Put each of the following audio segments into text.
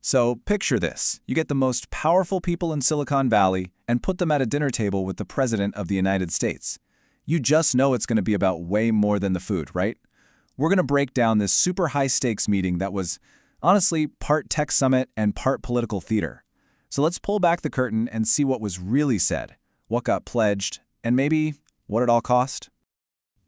So picture this. You get the most powerful people in Silicon Valley and put them at a dinner table with the President of the United States. You just know it's going to be about way more than the food, right? We're going to break down this super high-stakes meeting that was, honestly, part tech summit and part political theater. So let's pull back the curtain and see what was really said, what got pledged, and maybe what it all cost.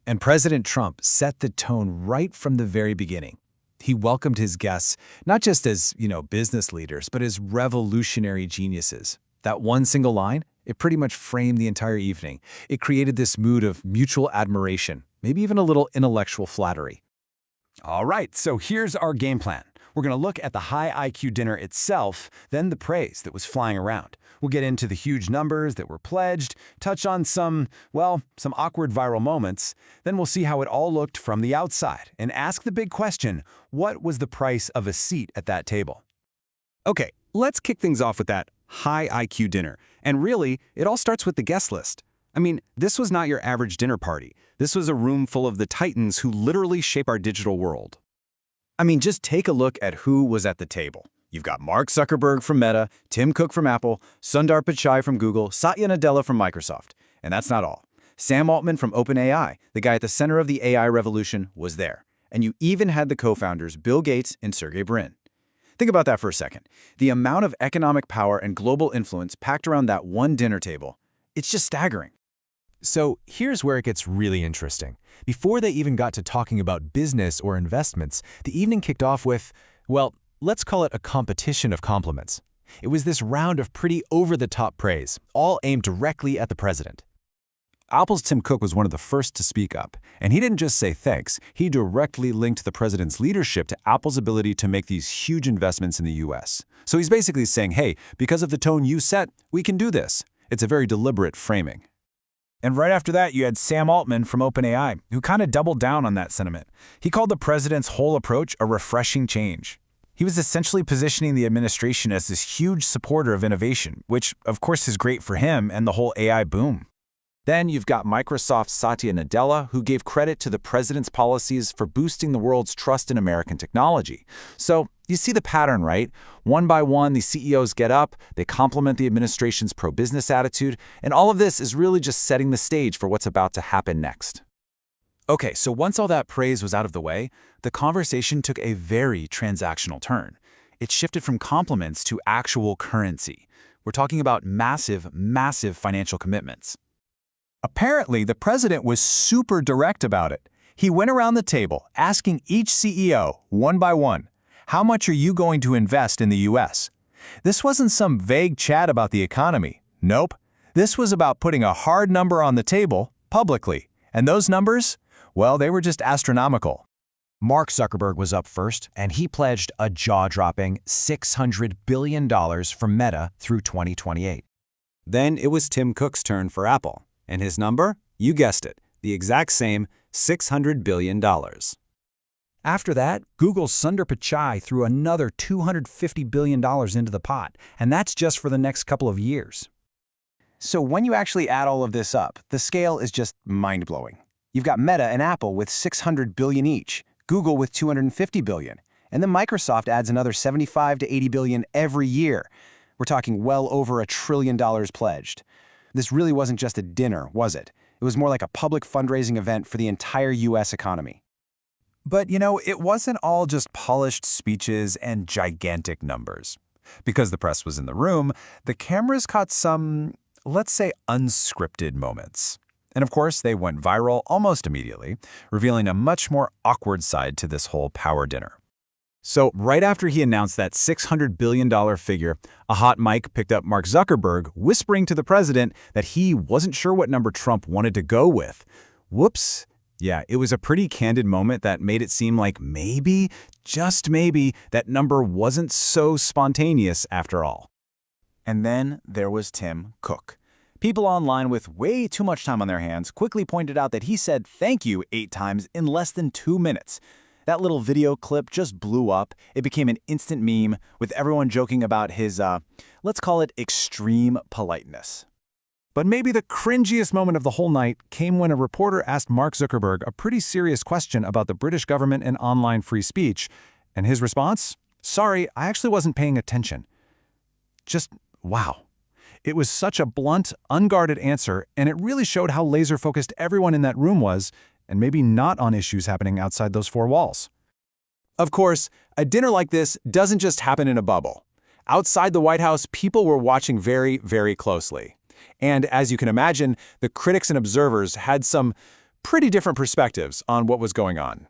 And President Trump set the tone right from the very beginning. He welcomed his guests, not just as, business leaders, but as revolutionary geniuses. That one single line, it pretty much framed the entire evening. It created this mood of mutual admiration, maybe even a little intellectual flattery. All right, so here's our game plan. We're going to look at the high IQ dinner itself, then the praise that was flying around. We'll get into the huge numbers that were pledged, touch on some awkward viral moments. Then we'll see how it all looked from the outside and ask the big question, what was the price of a seat at that table? Okay, let's kick things off with that high IQ dinner. And really, it all starts with the guest list. I mean, this was not your average dinner party. This was a room full of the titans who literally shape our digital world. I mean, just take a look at who was at the table. You've got Mark Zuckerberg from Meta, Tim Cook from Apple, Sundar Pichai from Google, Satya Nadella from Microsoft. And that's not all. Sam Altman from OpenAI, the guy at the center of the AI revolution, was there. And you even had the co-founders Bill Gates and Sergey Brin. Think about that for a second. The amount of economic power and global influence packed around that one dinner table, it's just staggering. So here's where it gets really interesting. Before they even got to talking about business or investments, the evening kicked off with, well, let's call it a competition of compliments. It was this round of pretty over-the-top praise, all aimed directly at the president. Apple's Tim Cook was one of the first to speak up, and he didn't just say thanks. He directly linked the president's leadership to Apple's ability to make these huge investments in the US. So he's basically saying, hey, because of the tone you set, we can do this. It's a very deliberate framing. And right after that, you had Sam Altman from OpenAI, who kind of doubled down on that sentiment. He called the president's whole approach a refreshing change. He was essentially positioning the administration as this huge supporter of innovation, which, of course, is great for him and the whole AI boom. Then you've got Microsoft's Satya Nadella, who gave credit to the president's policies for boosting the world's trust in American technology. So you see the pattern, right? One by one, the CEOs get up, they compliment the administration's pro-business attitude, and all of this is really just setting the stage for what's about to happen next. Okay, so once all that praise was out of the way, the conversation took a very transactional turn. It shifted from compliments to actual currency. We're talking about massive, massive financial commitments. Apparently, the president was super direct about it. He went around the table asking each CEO, one by one, how much are you going to invest in the US? This wasn't some vague chat about the economy. Nope. This was about putting a hard number on the table publicly. And those numbers, well, they were just astronomical. Mark Zuckerberg was up first, and he pledged a jaw-dropping $600 billion for Meta through 2028. Then it was Tim Cook's turn for Apple. And his number? You guessed it, the exact same $600 billion. After that, Google's Sundar Pichai threw another $250 billion into the pot, and that's just for the next couple of years. So when you actually add all of this up, the scale is just mind-blowing. You've got Meta and Apple with $600 billion each, Google with $250 billion, and then Microsoft adds another $75 to $80 billion every year. We're talking well over $1 trillion pledged. This really wasn't just a dinner, was it? It was more like a public fundraising event for the entire US economy. But, it wasn't all just polished speeches and gigantic numbers. Because the press was in the room, the cameras caught some, let's say, unscripted moments. And of course, they went viral almost immediately, revealing a much more awkward side to this whole power dinner. So right after he announced that $600 billion figure, a hot mic picked up Mark Zuckerberg whispering to the president that he wasn't sure what number Trump wanted to go with. Whoops. Yeah, it was a pretty candid moment that made it seem like maybe, just maybe, that number wasn't so spontaneous after all. And then there was Tim Cook. People online with way too much time on their hands quickly pointed out that he said thank you 8 times in less than 2 minutes. That little video clip just blew up. It became an instant meme with everyone joking about his, let's call it extreme politeness. But maybe the cringiest moment of the whole night came when a reporter asked Mark Zuckerberg a pretty serious question about the British government and online free speech. And his response? Sorry, I actually wasn't paying attention. Just wow. It was such a blunt, unguarded answer, and it really showed how laser-focused everyone in that room was, and maybe not on issues happening outside those four walls. Of course, a dinner like this doesn't just happen in a bubble. Outside the White House, people were watching very, very closely. And as you can imagine, the critics and observers had some pretty different perspectives on what was going on.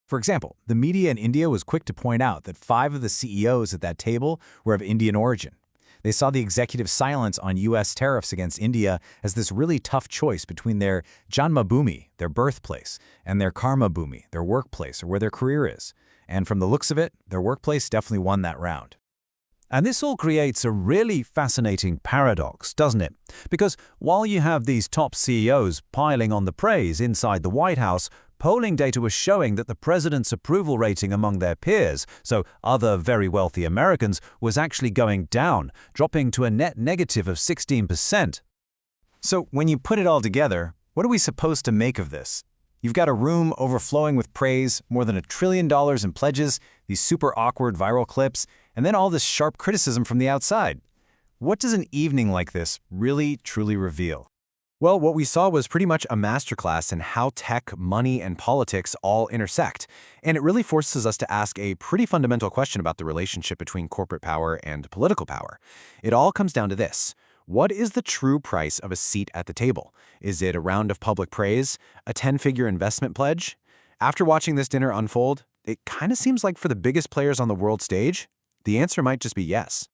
For example, the media in India was quick to point out that 5 of the CEOs at that table were of Indian origin. They saw the executive silence on U.S. tariffs against India as this really tough choice between their Janmabhoomi, their birthplace, and their Karma Bhoomi, their workplace or where their career is. And from the looks of it, their workplace definitely won that round. And this all creates a really fascinating paradox, doesn't it? Because while you have these top CEOs piling on the praise inside the White House, polling data was showing that the president's approval rating among their peers, so other very wealthy Americans, was actually going down, dropping to a net negative of 16%. So when you put it all together, what are we supposed to make of this? You've got a room overflowing with praise, more than $1 trillion in pledges, these super awkward viral clips, and then all this sharp criticism from the outside. What does an evening like this really, truly reveal? Well, what we saw was pretty much a masterclass in how tech, money, and politics all intersect. And it really forces us to ask a pretty fundamental question about the relationship between corporate power and political power. It all comes down to this. What is the true price of a seat at the table? Is it a round of public praise? A 10-figure investment pledge? After watching this dinner unfold, it kind of seems like for the biggest players on the world stage, the answer might just be yes.